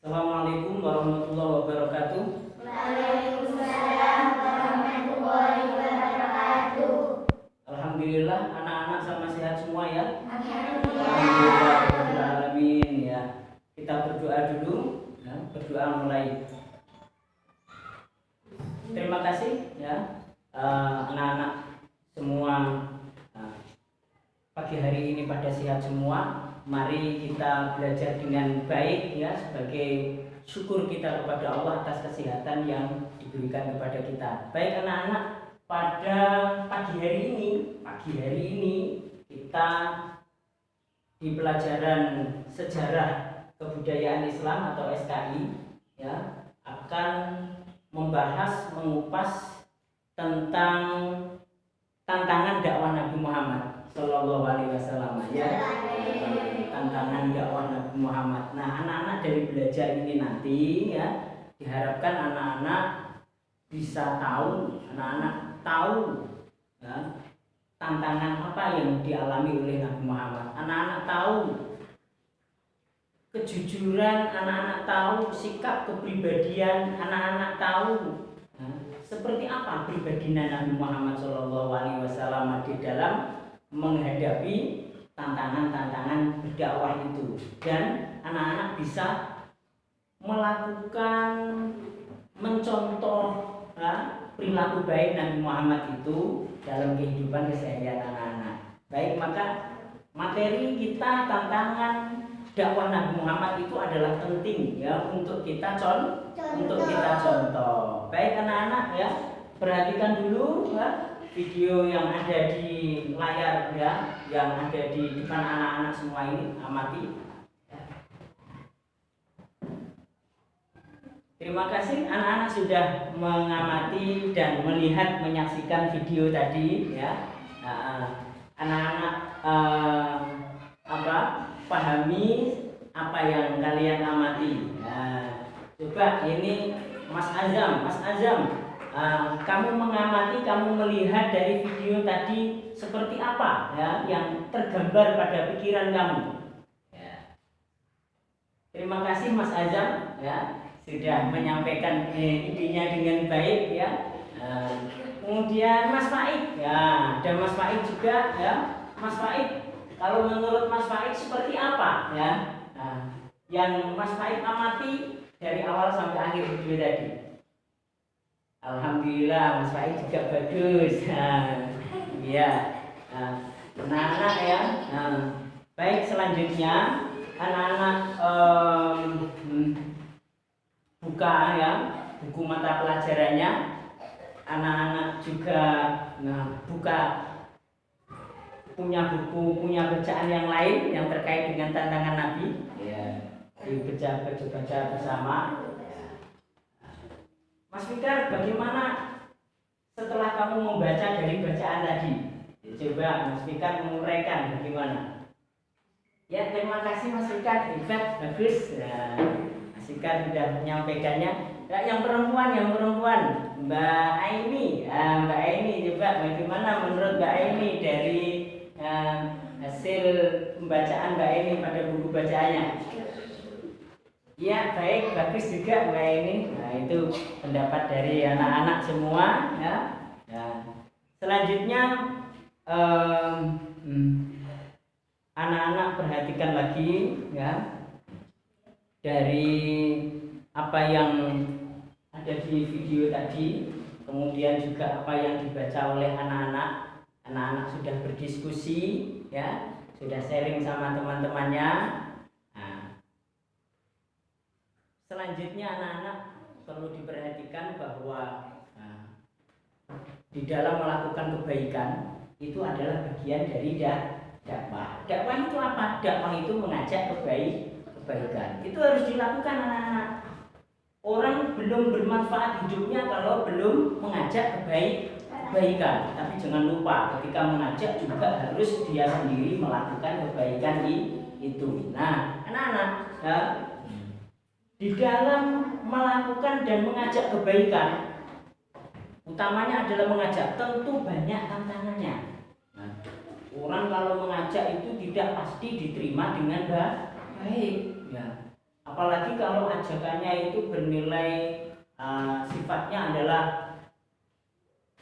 Assalamualaikum warahmatullahi wabarakatuh. Waalaikumsalam warahmatullahi wabarakatuh. Alhamdulillah anak-anak sama sehat semua ya. Alhamdulillah. Alhamdulillah ya. Kita berdoa dulu ya, berdoa mulai. Terima kasih ya anak-anak semua. Pagi hari ini pada sehat semua. Mari kita belajar dengan baik ya, sebagai syukur kita kepada Allah atas kesehatan yang diberikan kepada kita. Baik anak-anak, pada pagi hari ini kita di pelajaran sejarah kebudayaan Islam atau SKI ya, akan mengupas tentang tantangan dakwah Nabi Muhammad Shallallahu Alaihi Wasallam ya. Tantangan dakwah Nabi Muhammad. Nah, anak-anak dari belajar ini nanti ya, diharapkan anak-anak bisa tahu, ya, tantangan apa yang dialami oleh Nabi Muhammad. Anak-anak tahu kejujuran, anak-anak tahu sikap kepribadian, anak-anak tahu ya, seperti apa pribadi Nabi Muhammad Shallallahu Alaihi Wasallam di dalam menghadapi tantangan-tantangan berdakwah itu, dan anak-anak bisa melakukan mencontoh perilaku baik Nabi Muhammad itu dalam kehidupan keseharian anak-anak. Baik, maka materi kita tantangan dakwah Nabi Muhammad itu adalah penting ya untuk kita contoh. Baik anak-anak ya, perhatikan dulu ya, video yang ada di layar ya, yang ada di depan anak-anak semua ini, amati. Terima kasih anak-anak sudah mengamati dan menyaksikan video tadi ya. Anak-anak pahami apa yang kalian amati. Coba ini Mas Azam, kamu mengamati, kamu melihat dari video tadi seperti apa ya yang tergambar pada pikiran kamu ya. Terima kasih Mas Azam ya, sudah menyampaikan idenya dengan baik ya. Kemudian Mas Faik ya, ada Mas Faik juga ya. Mas Faik, kalau menurut Mas Faik seperti apa ya yang Mas Faik amati dari awal sampai akhir video tadi? Alhamdulillah Mas Faik juga bagus. Iya. Anak-anak ya. Baik, selanjutnya anak-anak buka ya buku mata pelajarannya. Anak-anak juga buka punya bacaan yang lain yang terkait dengan tantangan Nabi. Ya. Baca bersama. Mas Fikar, bagaimana setelah kamu membaca dari bacaan tadi? Coba Mas Fikar menguraikan bagaimana? Ya, terima kasih Mas Fikar, hebat, bagus. Ya, Mas Fikar sudah menyampaikannya. Ya, yang perempuan, Mbak Aini. Mbak Aini, coba bagaimana menurut Mbak Aini dari hasil pembacaan Mbak Aini pada buku bacaannya? Ya, baik, bagus juga Mbak ini. Nah, itu pendapat dari anak-anak semua ya. Selanjutnya anak-anak perhatikan lagi ya, dari apa yang ada di video tadi, kemudian juga apa yang dibaca oleh anak-anak. Anak-anak sudah berdiskusi ya, sudah sharing sama teman-temannya. Selanjutnya anak-anak perlu diperhatikan bahwa di dalam melakukan kebaikan itu adalah bagian dari dakwah. Dakwah itu apa? Dakwah itu mengajak kebaikan. Itu harus dilakukan anak-anak. Orang belum bermanfaat hidupnya kalau belum mengajak kebaikan. Tapi jangan lupa ketika mengajak juga harus dia sendiri melakukan kebaikan itu. Nah, anak-anak ya, di dalam melakukan dan mengajak kebaikan, utamanya adalah mengajak, tentu banyak tantangannya. Orang kalau mengajak itu tidak pasti diterima dengan baik ya. Apalagi kalau ajakannya itu bernilai sifatnya adalah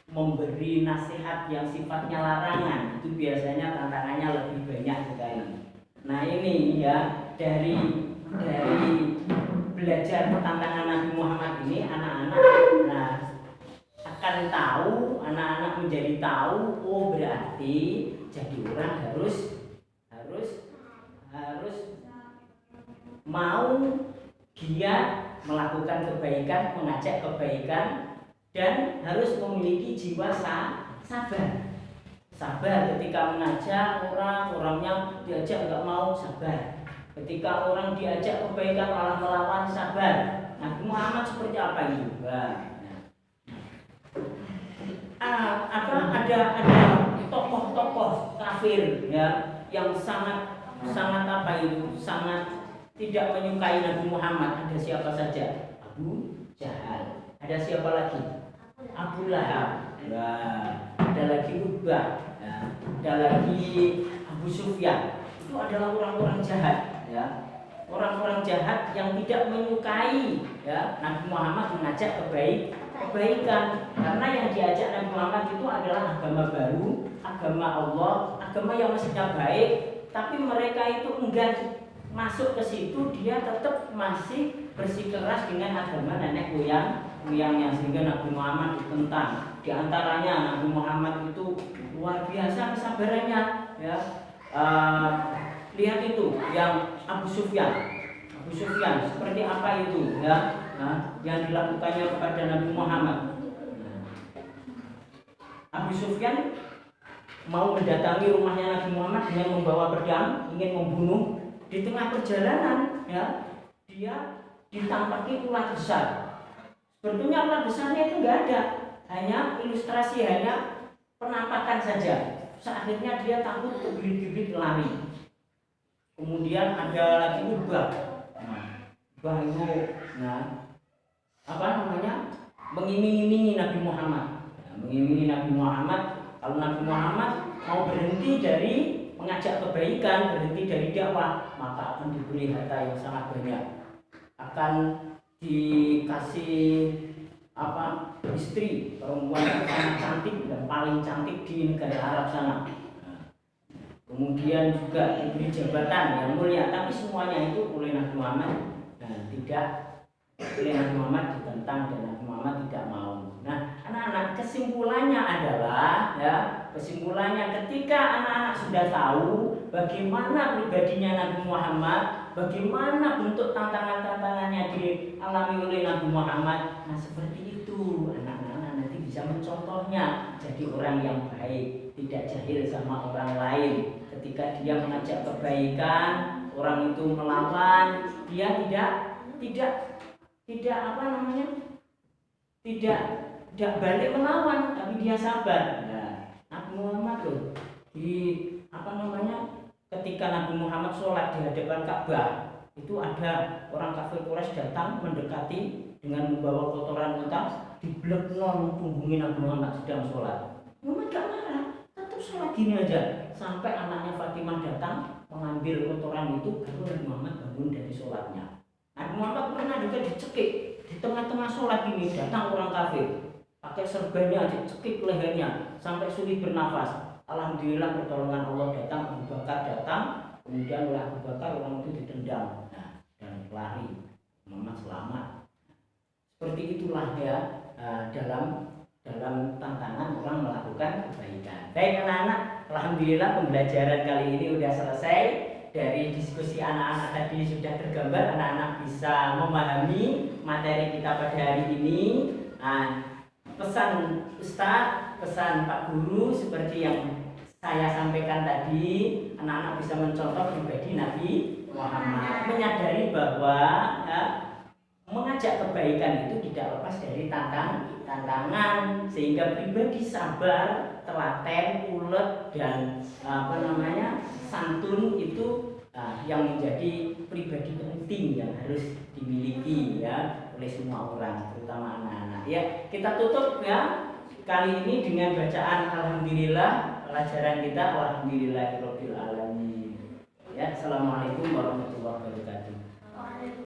memberi nasihat yang sifatnya larangan, itu biasanya tantangannya lebih banyak sekali. Nah ini ya, dari belajar tantangan Nabi Muhammad ini, anak-anak akan tahu, anak-anak menjadi tahu, oh berarti jadi orang harus mau giat melakukan kebaikan, mengajak kebaikan, dan harus memiliki jiwa sabar. Sabar ketika mengajak orangnya diajak nggak mau, sabar. Ketika orang diajak kebaikan malah melawan, sabar. Nabi Muhammad seperti apa itu? Ada tokoh-tokoh kafir ya yang sangat apa itu, sangat tidak menyukai Nabi Muhammad. Ada siapa saja? Abu Jahal. Ada siapa lagi? Abu Lahab. Ada lagi Ubah. Ada lagi Abu Sufyan. Itu adalah orang-orang jahat ya. Orang-orang jahat yang tidak menyukai ya Nabi Muhammad mengajak kebaikan, karena yang diajak Nabi Muhammad itu adalah agama baru, agama Allah, agama yang mestinya baik, tapi mereka itu enggan masuk ke situ. Dia tetap masih bersikeras dengan agama nenek moyangnya, sehingga Nabi Muhammad ditentang. Di antaranya Nabi Muhammad itu luar biasa kesabarannya ya. Lihat itu yang Abu Sufyan seperti apa itu ya, yang dilakukannya kepada Nabi Muhammad. Abu Sufyan mau mendatangi rumahnya Nabi Muhammad dengan membawa pedang, ingin membunuh. Di tengah perjalanan ya, dia ditampaki ular besar. Sebetulnya ular besarnya itu enggak ada, hanya ilustrasi, hanya penampakan saja. Akhirnya dia takut, kebit-kebit lari. Kemudian ada lagi Ubah itu mengiming-imingi Nabi Muhammad. Mengiming-imingi Nabi Muhammad, kalau Nabi Muhammad mau berhenti dari mengajak kebaikan, berhenti dari dakwah, maka akan diberi harta yang sangat banyak, akan dikasih istri perempuan yang sangat cantik dan paling cantik di negara Arab sana. Kemudian juga diberi jabatan yang mulia, tapi semuanya itu oleh Nabi Muhammad oleh Nabi Muhammad ditentang, dan Nabi Muhammad tidak mau. Nah, anak-anak, kesimpulannya adalah kesimpulannya ketika anak-anak sudah tahu bagaimana pribadinya Nabi Muhammad, bagaimana bentuk tantangan-tantangannya dialami oleh Nabi Muhammad, nah seperti itu anak-anak nanti bisa mencontohnya jadi orang yang baik, tidak jahil sama orang lain. Ketika dia mengajak kebaikan, orang itu melawan, dia tidak balik melawan, tapi dia sabar. Nabi Muhammad ketika Nabi Muhammad sholat di hadapan Ka'bah, itu ada orang kafir Quraisy datang mendekati dengan membawa kotoran unta, diblekno punggungin Nabi Muhammad sedang sholat. Muhammad gak marah, tetap sholat gini aja, sampai anaknya Fatimah datang mengambil kotoran itu, baru Nabi Muhammad bangun dari sholatnya. Nabi Muhammad pernah juga dicekik di tengah-tengah sholat ini, datang orang kafir pakai serbannya aja, cekik lehernya sampai sulit bernafas. Alhamdulillah pertolongan Allah datang, Abu Bakar datang, kemudian oleh Abu Bakar orang itu ditendang dan lari, Muhammad selamat. Seperti itulah ya dalam tantangan orang melakukan kebaikan. Baik anak-anak, alhamdulillah pembelajaran kali ini sudah selesai. Dari diskusi anak-anak tadi sudah tergambar, anak-anak bisa memahami materi kita pada hari ini. Pesan Ustadz, pesan Pak Guru seperti yang saya sampaikan tadi, anak-anak bisa mencontoh pribadi Nabi Muhammad, menyadari bahwa mengajak kebaikan itu tidak lepas dari tantangan, sehingga pribadi sabar, telaten, ulet, dan santun itu yang menjadi pribadi penting yang harus dimiliki ya oleh semua orang, terutama anak-anak. Ya, kita tutup ya kali ini dengan bacaan alhamdulillah, pelajaran kita alhamdulillahirabbil alamin. Ya, assalamualaikum warahmatullahi wabarakatuh.